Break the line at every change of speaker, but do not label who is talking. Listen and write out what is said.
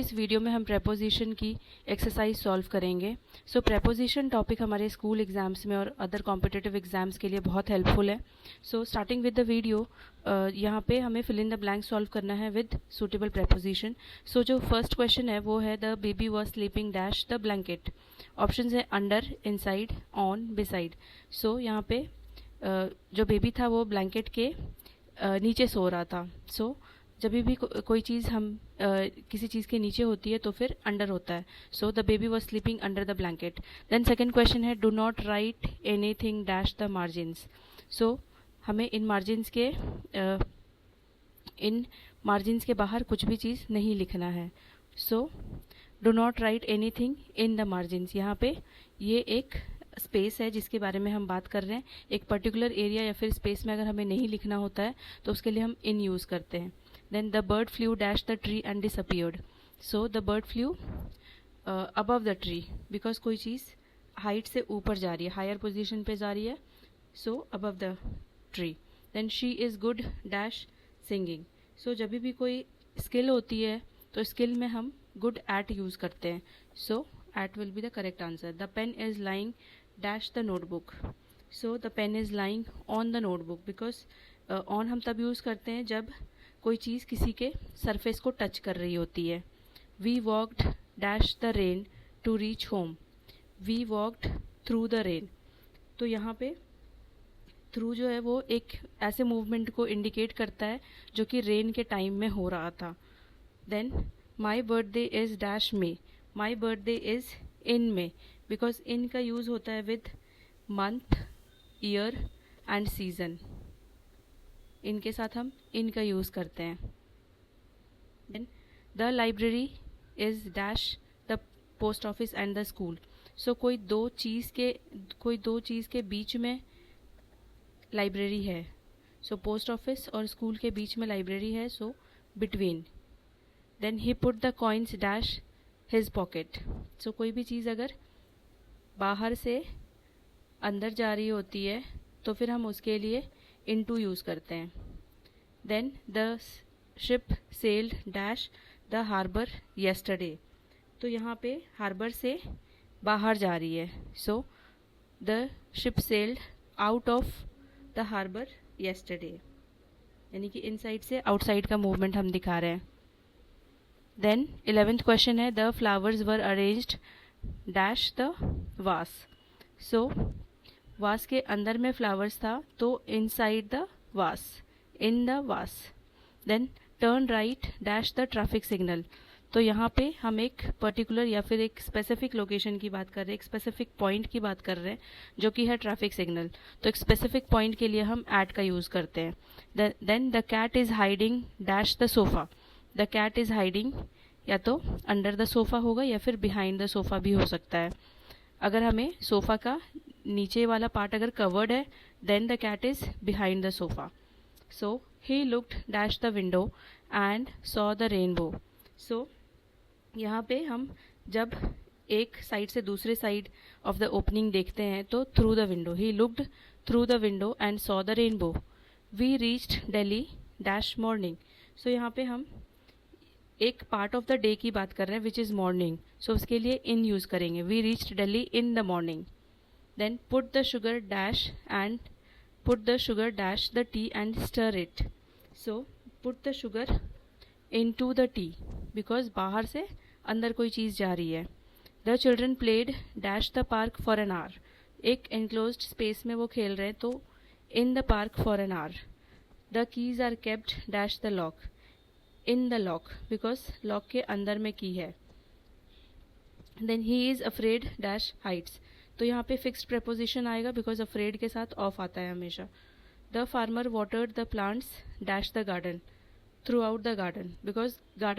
इस वीडियो में हम प्रेपोजिशन की एक्सरसाइज सॉल्व करेंगे। सो प्रेपोजिशन टॉपिक हमारे स्कूल एग्जाम्स में और अदर कॉम्पिटिटिव एग्जाम्स के लिए बहुत हेल्पफुल है। So starting with the video, यहाँ पे हमें fill in the blank solve करना है विद सूटेबल प्रेपोजिशन। सो जो फर्स्ट क्वेश्चन है वो है the baby was sleeping dash the blanket. Option है अंडर, इनसाइड, ऑन, बिसाइड। सो यहाँ पे जो बेबी था वो ब्लैंकेट के नीचे सो रहा था। सो जब भी कोई चीज़ हम किसी चीज़ के नीचे होती है तो फिर अंडर होता है। So the baby was sleeping under the blanket. Then second question है do not write anything dash the margins. So हमें इन मार्जिन्स के बाहर कुछ भी चीज़ नहीं लिखना है। So do not write anything in the margins, यहाँ पे ये एक स्पेस है जिसके बारे में हम बात कर रहे हैं। एक पर्टिकुलर एरिया या फिर स्पेस में अगर हमें नहीं लिखना होता है तो उसके लिए हम इन यूज़ करते हैं। Then the bird flew dash the tree and disappeared. So the bird flew above the tree because कोई चीज़ हाइट से ऊपर जा रही है, हायर पोजीशन पे जा रही है। So above the tree. Then she is good dash singing. So जब भी कोई स्किल होती है तो स्किल में हम good at यूज़ करते हैं। So at will be the correct answer. The pen is lying dash the notebook. So the pen is lying on the notebook because on हम तब यूज़ करते हैं जब कोई चीज़ किसी के सरफेस को टच कर रही होती है। We walked dash the rain to reach home. We walked through the rain. तो यहाँ पे थ्रू जो है वो एक ऐसे मूवमेंट को इंडिकेट करता है जो कि रेन के टाइम में हो रहा था। Then my birthday is dash May. My birthday is in May because in का यूज़ होता है with month, year and season. इनके साथ हम इनका यूज़ करते हैं। Then the library is dash the post office and the school. So कोई दो चीज़ के बीच में लाइब्रेरी है। सो पोस्ट ऑफिस और स्कूल के बीच में लाइब्रेरी है। So between. Then he put the coins dash his pocket. So कोई भी चीज़ अगर बाहर से अंदर जा रही होती है तो फिर हम उसके लिए इनटू यूज़ करते हैं। Then the ship sailed dash the harbour yesterday. तो यहाँ पे हार्बर से बाहर जा रही है। So the ship sailed out of the harbour yesterday, यानी कि इनसाइड से आउटसाइड का मूवमेंट हम दिखा रहे हैं। देन 11th क्वेश्चन है the flowers were arranged dash the वास। सो वास के अंदर में फ्लावर्स था तो inside the vase, in the vase. Then turn right dash the traffic signal. तो यहाँ पे हम एक पर्टिकुलर या फिर एक स्पेसिफिक लोकेशन की बात कर रहे हैं, एक स्पेसिफिक पॉइंट की बात कर रहे हैं जो कि है ट्रैफिक सिग्नल। तो एक स्पेसिफिक पॉइंट के लिए हम एट का यूज़ करते हैं। Then the cat is hiding dash the sofa. The cat is hiding या तो अंडर द सोफ़ा होगा या फिर बिहाइंड द सोफ़ा भी हो सकता है। अगर हमें सोफ़ा का नीचे वाला पार्ट अगर कवर्ड है then the cat is behind the sofa. So he looked dash the window and saw the rainbow. So यहाँ पे हम जब एक साइड से दूसरे साइड ऑफ द ओपनिंग देखते हैं तो through the window. He looked through the window and saw the rainbow. We reached Delhi dash morning. So यहाँ पे हम एक पार्ट ऑफ द डे की बात कर रहे हैं विच इज़ मॉर्निंग। सो उसके लिए इन यूज़ करेंगे। We reached Delhi in the morning. Then put the sugar dash the tea and stir it. So put the sugar into the tea because बाहर से अंदर कोई चीज़ जा रही है। The children played dash the park for an hour. एक enclosed space में वो खेल रहे हैं तो in the park for an hour. The keys are kept dash the lock. In the lock because lock के अंदर में की है। Then he is afraid dash hides. तो यहाँ पे फिक्स्ड प्रेपोजिशन आएगा बिकॉज अफ्रेड के साथ ऑफ आता है हमेशा। The farmer watered the plants dash the garden through out the garden because garden